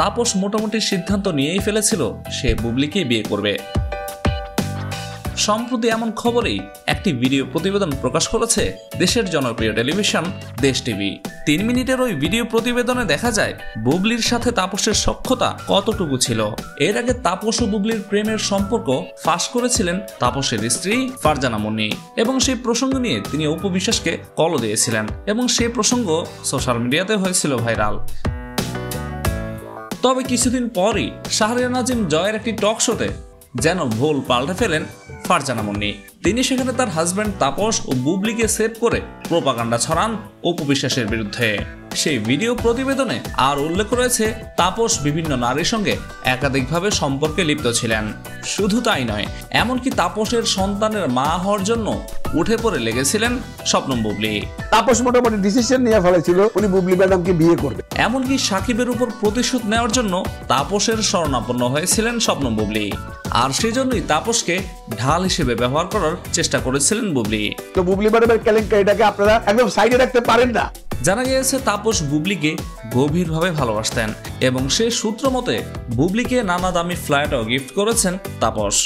তাপস মোটামুটি সিদ্ধান্ত নিয়েই ফেলেছিল সে বুবলিকেই বিয়ে করবে। সম্প্রতি এমন খবরেই একটি ভিডিও প্রতিবেদন প্রকাশ করেছে দেশের জনপ্রিয় টেলিভিশন দেশ টিভি। 3 মিনিটের ওই ভিডিও প্রতিবেদনে দেখা যায় বুবলির সাথে তাপসের সখ্যতা কতটুকু ছিল। এর আগে তাপস ও বুবলির প্রেমের সম্পর্ক ফাঁস করেছিলেন তাপসের স্ত্রী ফারজানা মুন্নি এবং সেই প্রসঙ্গ নিয়ে তিনি অপু বিশ্বাসকে কলও দিয়েছিলেন এবং সেই প্রসঙ্গ সোশ্যাল মিডিয়াতে হয়েছিল ভাইরাল। তবে কিছুদিন পরই শাহরিয়ার নাজিম জয়ের একটি টক শোতে যেন ভুল পাল্টে ফেলেন ফারজানা মুন্নি। তিনি সেখানে তার হাজব্যান্ড তাপস ও বুবলিকে সেভ করে প্রোপাগান্ডা ছড়ান অপু বিশ্বাসের বিরুদ্ধে। সেই ভিডিও প্রতিবেদনে আর উল্লেখ রয়েছে তাপস বিভিন্ন নারীর সঙ্গে একাধিকভাবে সম্পর্কে লিপ্ত ছিলেন। শুধু তাই নয়, এমনকি তাপসের সন্তানের মা হওয়ার জন্য উঠে পড়ে লেগেছিলেন শবনম বুবলি। তাপস মোটামুটি ডিসিশন নিয়ে ফেলেছিল উনি বুবলি ম্যাডামকে বিয়ে করবে। এমনকি সাকিবের উপর প্রতিশোধ নেওয়ার জন্য তাপসের শরণাপন্ন হয়েছিলেন শবনম বুবলি, আর সেজন্যই তাপসকে ঢাল হিসেবে ব্যবহার করার চেষ্টা করেছিলেন বুবলি। তো বুবলি ম্যাডামের কেলেঙ্কারিটাকে আপনারা একদম সাইডে রাখতে পারেন না। জানা গিয়েছে তাপস বুবলিকে গভীরভাবে ভালোবাসতেন এবং সে সূত্র মতে বুবলিকে নানা দামি ফ্ল্যাটও গিফট করেছেন তাপস।